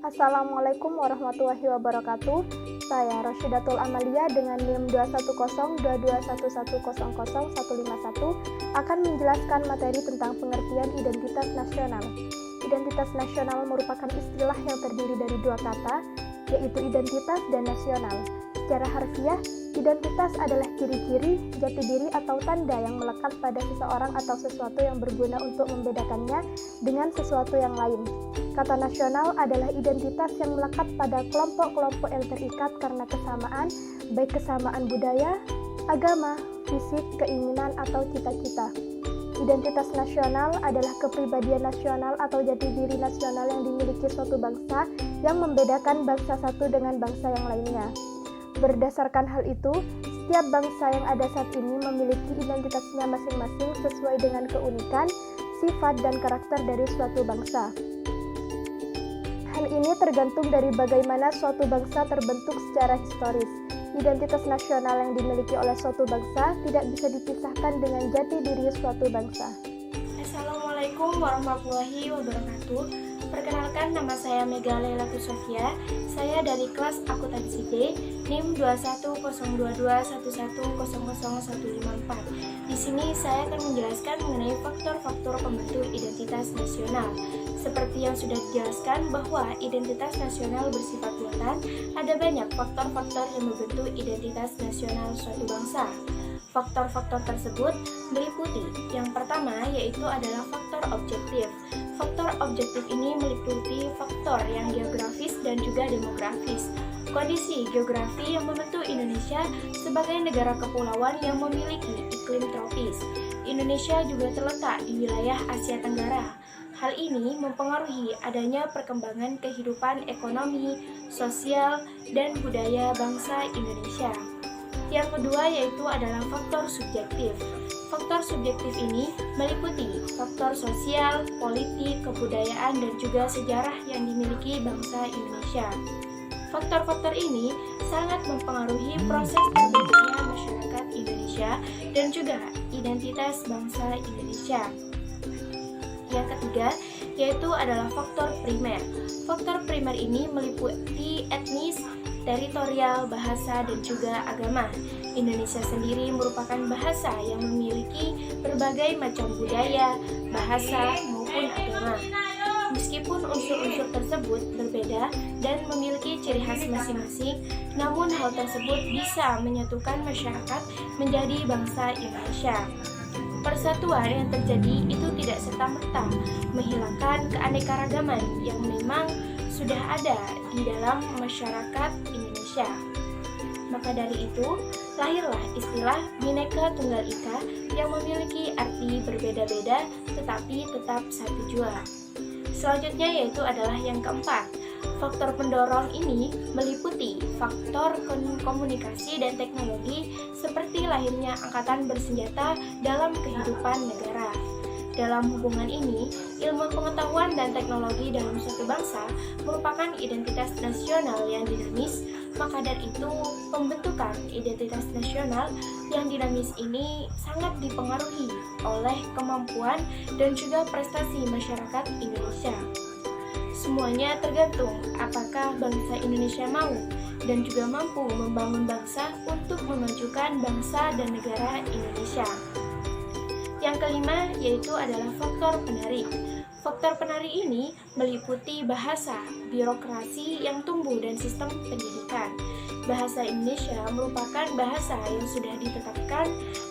Assalamualaikum warahmatullahi wabarakatuh. Saya Rosyidatul Amalia dengan NIM 2102211000151 akan menjelaskan materi tentang pengertian identitas nasional. Identitas nasional merupakan istilah yang terdiri dari dua kata, yaitu identitas dan nasional. Secara harfiah, identitas adalah ciri-ciri, jati diri atau tanda yang melekat pada seseorang atau sesuatu yang berguna untuk membedakannya dengan sesuatu yang lain. Kata nasional adalah identitas yang melekat pada kelompok-kelompok yang terikat karena kesamaan, baik kesamaan budaya, agama, fisik, keinginan, atau cita-cita. Identitas nasional adalah kepribadian nasional atau jati diri nasional yang dimiliki suatu bangsa yang membedakan bangsa satu dengan bangsa yang lainnya. Berdasarkan hal itu, setiap bangsa yang ada saat ini memiliki identitasnya masing-masing sesuai dengan keunikan, sifat, dan karakter dari suatu bangsa. Hal ini tergantung dari bagaimana suatu bangsa terbentuk secara historis. Identitas nasional yang dimiliki oleh suatu bangsa tidak bisa dipisahkan dengan jati diri suatu bangsa. Assalamualaikum warahmatullahi wabarakatuh. Perkenalkan, nama saya Mega Lailatul Sofia. Saya dari kelas akuntansi D, NIM 2102211000154. Di sini saya akan menjelaskan mengenai faktor-faktor pembentuk identitas nasional. Seperti yang sudah dijelaskan bahwa identitas nasional bersifat buatan, ada banyak faktor-faktor yang membentuk identitas nasional suatu bangsa. Faktor-faktor tersebut meliputi yang pertama yaitu adalah faktor objektif. Faktor objektif ini meliputi faktor yang geografis dan juga demografis. Kondisi geografi yang membentuk Indonesia sebagai negara kepulauan yang memiliki iklim tropis. Indonesia juga terletak di wilayah Asia Tenggara. Hal ini mempengaruhi adanya perkembangan kehidupan ekonomi, sosial, dan budaya bangsa Indonesia. Yang kedua yaitu adalah faktor subjektif. Faktor subjektif ini meliputi faktor sosial, politik, kebudayaan, dan juga sejarah yang dimiliki bangsa Indonesia. Faktor-faktor ini sangat mempengaruhi proses terbentuknya masyarakat Indonesia dan juga identitas bangsa Indonesia. Yang ketiga yaitu adalah faktor primer. Faktor primer ini meliputi etnis, teritorial, bahasa, dan juga agama. Indonesia sendiri merupakan bahasa yang memiliki berbagai macam budaya, bahasa, maupun agama. Meskipun unsur-unsur tersebut berbeda dan memiliki ciri khas masing-masing, namun hal tersebut bisa menyatukan masyarakat menjadi bangsa Indonesia. Persatuan yang terjadi itu tidak serta-merta menghilangkan keanekaragaman yang memang sudah ada di dalam masyarakat Indonesia. Maka dari itu, lahirlah istilah Bhinneka Tunggal Ika yang memiliki arti berbeda-beda tetapi tetap satu jua. Selanjutnya yaitu adalah yang keempat. Faktor pendorong ini meliputi faktor komunikasi dan teknologi seperti lahirnya angkatan bersenjata dalam kehidupan negara. Dalam hubungan ini, ilmu pengetahuan dan teknologi dalam suatu bangsa merupakan identitas nasional yang dinamis. Maka dari itu, pembentukan identitas nasional yang dinamis ini sangat dipengaruhi oleh kemampuan dan juga prestasi masyarakat Indonesia. Semuanya tergantung apakah bangsa Indonesia mau dan juga mampu membangun bangsa untuk memajukan bangsa dan negara Indonesia. Yang kelima yaitu adalah faktor penarik. Faktor penarik ini meliputi bahasa, birokrasi yang tumbuh dan sistem pendidikan. Bahasa Indonesia merupakan bahasa yang sudah ditetapkan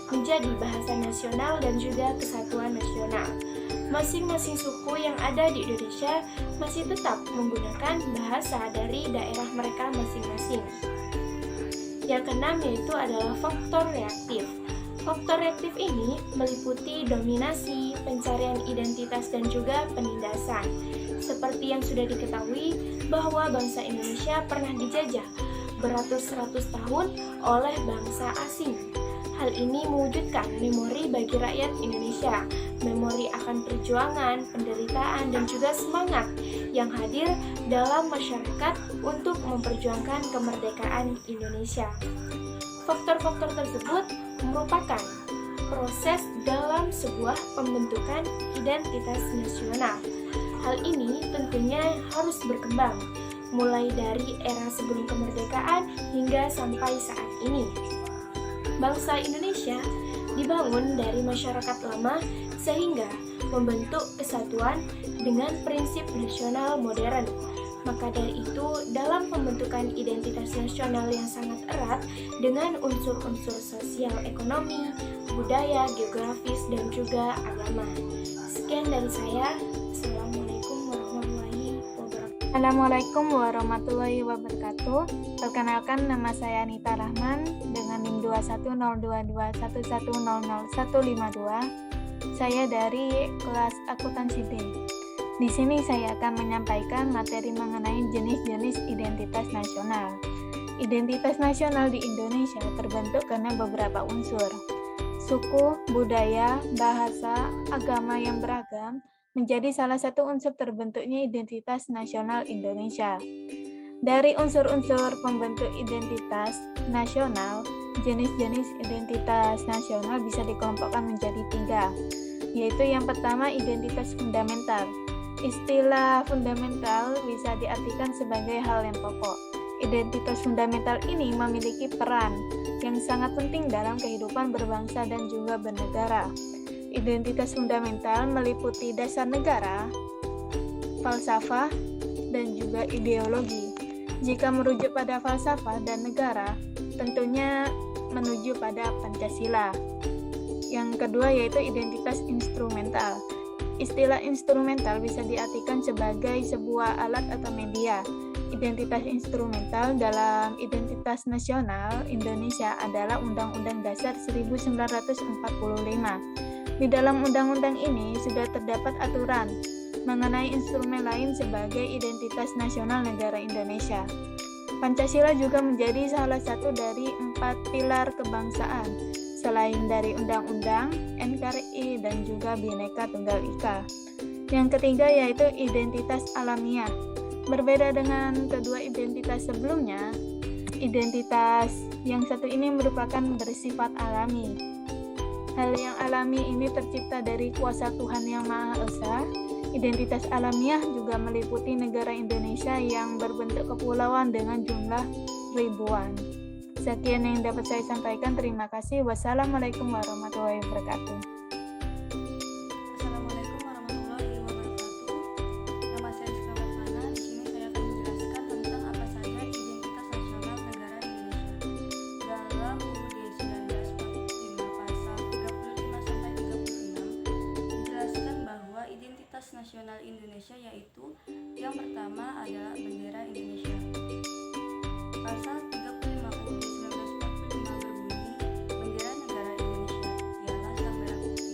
menjadi bahasa nasional dan juga kesatuan nasional. Masing-masing suku yang ada di Indonesia masih tetap menggunakan bahasa dari daerah mereka masing-masing. Yang keenam yaitu adalah faktor reaktif. Faktor reaktif ini meliputi dominasi, pencarian identitas, dan juga penindasan. Seperti yang sudah diketahui bahwa bangsa Indonesia pernah dijajah beratus-ratus tahun oleh bangsa asing. Hal ini mewujudkan memori bagi rakyat Indonesia, memori akan perjuangan, penderitaan, dan juga semangat yang hadir dalam masyarakat untuk memperjuangkan kemerdekaan Indonesia. Faktor-faktor tersebut merupakan proses dalam sebuah pembentukan identitas nasional. Hal ini tentunya harus berkembang mulai dari era sebelum kemerdekaan hingga sampai saat ini. Bangsa Indonesia dibangun dari masyarakat lama sehingga membentuk kesatuan dengan prinsip nasional modern. Maka dari itu, dalam pembentukan identitas nasional yang sangat erat dengan unsur-unsur sosial ekonomi, budaya, geografis, dan juga agama. Sekian dari saya. Assalamualaikum warahmatullahi wabarakatuh. Perkenalkan, nama saya Anita Rahman dengan NIM 210221100152. Saya dari kelas akuntansi D. Di sini saya akan menyampaikan materi mengenai jenis-jenis identitas nasional. Identitas nasional di Indonesia terbentuk karena beberapa unsur. Suku, budaya, bahasa, agama yang beragam menjadi salah satu unsur terbentuknya identitas nasional Indonesia. Dari unsur-unsur pembentuk identitas nasional, jenis-jenis identitas nasional bisa dikelompokkan menjadi 3, yaitu yang pertama identitas fundamental. Istilah fundamental bisa diartikan sebagai hal yang pokok. Identitas fundamental ini memiliki peran yang sangat penting dalam kehidupan berbangsa dan juga bernegara. Identitas fundamental meliputi dasar negara, falsafah, dan juga ideologi. Jika merujuk pada falsafah dan negara, tentunya menuju pada Pancasila. Yang kedua yaitu identitas instrumental. Istilah instrumental bisa diartikan sebagai sebuah alat atau media. Identitas instrumental dalam identitas nasional Indonesia adalah Undang-Undang Dasar 1945. Di dalam undang-undang ini sudah terdapat aturan mengenai instrumen lain sebagai identitas nasional negara Indonesia. Pancasila juga menjadi salah satu dari 4 pilar kebangsaan, selain dari Undang-Undang, NKRI, dan juga Bhinneka Tunggal Ika. Yang ketiga yaitu identitas alamiah. Berbeda dengan kedua identitas sebelumnya, identitas yang satu ini merupakan bersifat alami. Hal yang alami ini tercipta dari kuasa Tuhan Yang Maha Esa. Identitas alamiah juga meliputi negara Indonesia yang berbentuk kepulauan dengan jumlah ribuan. Sekian yang dapat saya sampaikan. Terima kasih. Wassalamualaikum warahmatullahi wabarakatuh. Assalamualaikum warahmatullahi wabarakatuh. Nama saya Rizka Fatmana. Di sini saya akan menjelaskan tentang apa saja identitas nasional negara Indonesia. Dalam UUD 1945 pasal 35 sampai 36 dijelaskan bahwa identitas nasional Indonesia yaitu yang pertama adalah bendera Indonesia. Pasal 35 UUD 1945 berbunyi, bendera negara Indonesia ialah sang merah putih.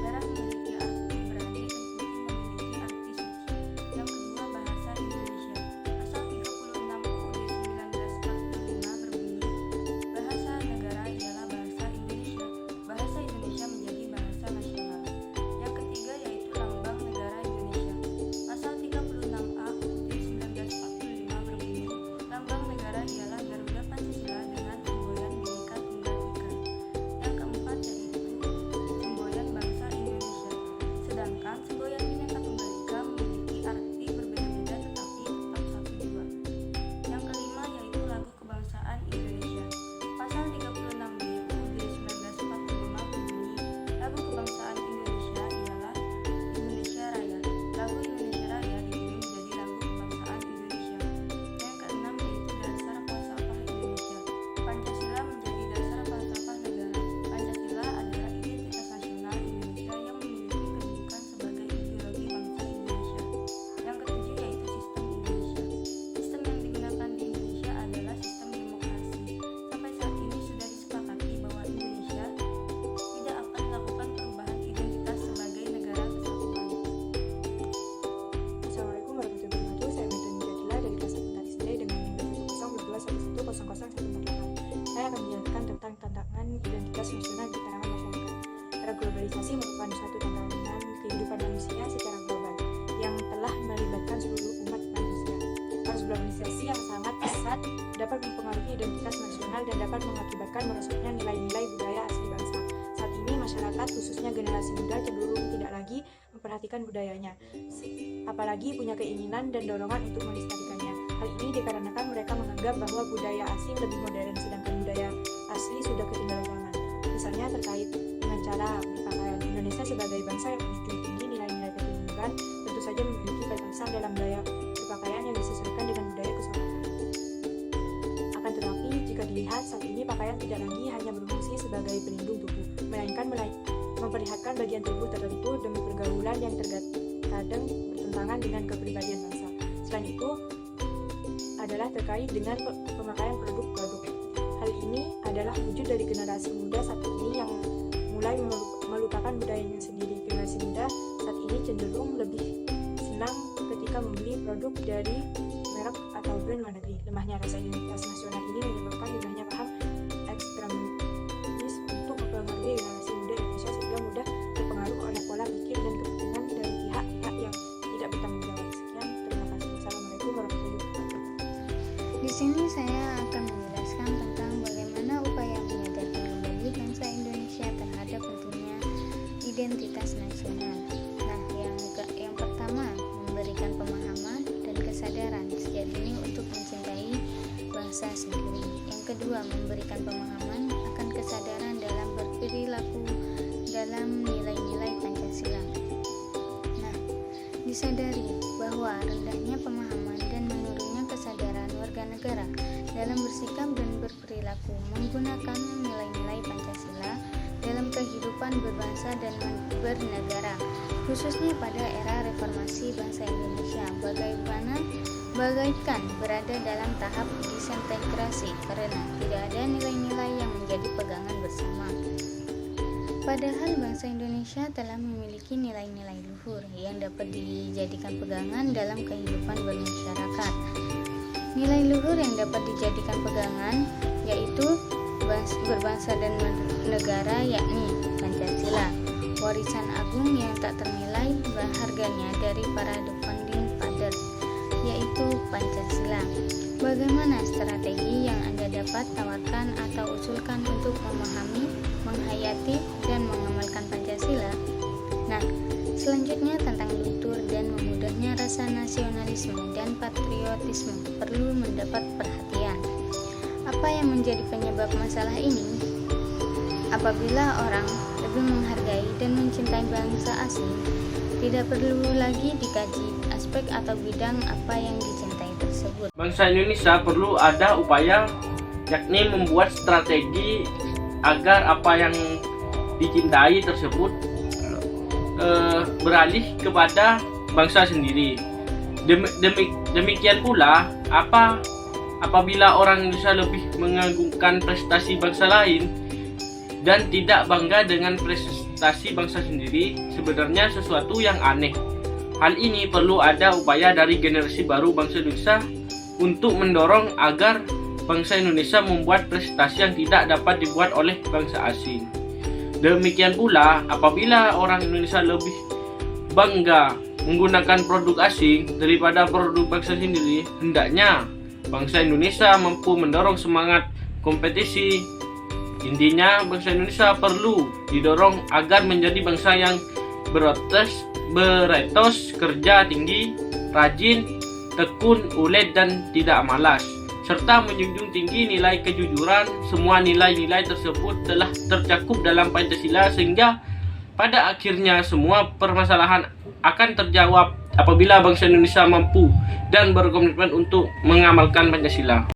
Merah memiliki arti berani dan putih memiliki arti suci. Yang kedua, bahasa Indonesia. Pasal 36 UUD 1945 berbunyi, bahasa negara ialah bahasa Indonesia. Bahasa Indonesia menjadi bahasa nasional. Yang ketiga yaitu lambang negara Indonesia. Pasal 36A UUD 1945 berbunyi, lambang negara ialah Garuda Pancasila dengan semboyan Bhinneka Tunggal Ika. Yang keempat yaitu semboyan bangsa Indonesia. Sedangkan semboyan Bhinneka Tunggal Ika memiliki arti berbeda-beda tetapi tetap satu jua. Yang kelima yaitu lagu kebangsaan Indonesia. Pasal 36B UUD 1945 berbunyi, lagu kebangsaan Indonesia ialah Indonesia Raya. Lagu Indonesia Raya dipilih menjadi lagu kebangsaan Indonesia. Yang keenam yaitu dasar falsafah Indonesia. Pancasila menjadi dasar falsafah negara. Pancasila adalah identitas nasional Indonesia yang memiliki kedudukan sebagai ideologi bangsa Indonesia. Yang ketujuh yaitu sistem Indonesia. Sistem yang digunakan di Indonesia adalah sistem demokrasi. Sampai saat ini sudah disepakati bahwa Indonesia tidak akan melakukan perubahan identitas sebagai negara kesatuan. Assalamualaikum warahmatullahi wabarakatuh. Saya Medan Jadila dari kelas akuntansi D dengan NIM 10211100048. Saya akan menjelaskan tentang tantangan identitas nasional di kalangan masyarakat. Era globalisasi merupakan suatu tantangan kehidupan manusia secara global yang telah melibatkan seluruh umat manusia. Arus globalisasi yang sangat pesat dapat mempengaruhi identitas nasional dan dapat mengakibatkan merosotnya nilai-nilai budaya asli bangsa. Saat ini masyarakat khususnya generasi muda cenderung tidak lagi memperhatikan budayanya, apalagi punya keinginan dan dorongan untuk melestarikannya. Hal ini dikarenakan mereka menganggap bahwa budaya asing lebih modern sedangkan budaya asli sudah ketinggalan zaman. Misalnya terkait dengan cara berpakaian, Indonesia sebagai bangsa yang menjunjung tinggi nilai-nilai ketuhanan tentu saja memiliki batasan dalam gaya berpakaian yang disesuaikan dengan budaya kesopanan. Akan tetapi, jika dilihat saat ini pakaian tidak lagi hanya berfungsi sebagai pelindung tubuh, melainkan memperlihatkan bagian tubuh tertentu demi pergaulan yang terkadang bertentangan dengan kepribadian bangsa. Selain itu, adalah terkait dengan pemakaian produk-produk. Hal ini adalah wujud dari generasi muda saat ini yang mulai melupakan budayanya sendiri. Generasi muda saat ini cenderung lebih senang ketika membeli produk dari merek atau brand luar negeri. Lemahnya rasa identitas nasional ini menyebabkan lemahnya paham ekstremis untuk mempengaruhi generasi muda Indonesia sehingga mudah terpengaruh oleh pola pikir dan kepentingan dari pihak-pihak yang tidak bertanggung jawab. Sekian, terima kasih. Assalamualaikum warahmatullahi wabarakatuh. Di sini saya akan menjelaskan tentang bagaimana upaya menyadarkan kembali bangsa Indonesia terhadap pentingnya identitas nasional. Nah, yang pertama, memberikan pemahaman dan kesadaran sejak dini untuk mencintai bangsa sendiri. Yang kedua, memberikan pemahaman akan kesadaran dalam berperilaku dalam nilai-nilai Pancasila. Nah, disadari bahwa rendahnya pemahaman dan menurunnya kesadaran warga negara dalam bersikap dan berperilaku menggunakan nilai-nilai Pancasila dalam kehidupan berbangsa dan bernegara, khususnya pada era reformasi bangsa Indonesia, bagaikan berada dalam tahap disintegrasi karena tidak ada nilai-nilai yang menjadi pegangan bersama. Padahal bangsa Indonesia telah memiliki nilai-nilai luhur yang dapat dijadikan pegangan dalam kehidupan bermasyarakat. Nilai luhur yang dapat dijadikan pegangan yaitu berbangsa dan negara, yakni Pancasila, warisan agung yang tak ternilai harganya dari para founding fathers, yaitu Pancasila. Bagaimana strategi yang Anda dapat tawarkan atau usulkan untuk memahami, menghayati, dan mengamalkan Pancasila? Nah, selanjutnya tentang luntur dan memudahnya rasa nasionalisme dan patriotisme perlu mendapat perhatian. Apa yang menjadi penyebab masalah ini? Apabila orang lebih menghargai dan mencintai bangsa asing, tidak perlu lagi dikaji aspek atau bidang apa yang dicintai tersebut. Bangsa Indonesia perlu ada upaya, yakni membuat strategi agar apa yang dicintai tersebut beralih kepada bangsa sendiri. Demikian pula apabila orang Indonesia lebih mengagungkan prestasi bangsa lain dan tidak bangga dengan prestasi bangsa sendiri, sebenarnya sesuatu yang aneh. Hal ini perlu ada upaya dari generasi baru bangsa Indonesia untuk mendorong agar bangsa Indonesia membuat prestasi yang tidak dapat dibuat oleh bangsa asing. Demikian pula apabila orang Indonesia lebih bangga menggunakan produk asing daripada produk bangsa sendiri, hendaknya bangsa Indonesia mampu mendorong semangat kompetisi. Intinya, bangsa Indonesia perlu didorong agar menjadi bangsa yang beretos, kerja tinggi, rajin, tekun, ulet, dan tidak malas, serta menjunjung tinggi nilai kejujuran. Semua nilai-nilai tersebut telah tercakup dalam Pancasila sehingga pada akhirnya semua permasalahan akan terjawab apabila bangsa Indonesia mampu dan berkomitmen untuk mengamalkan Pancasila.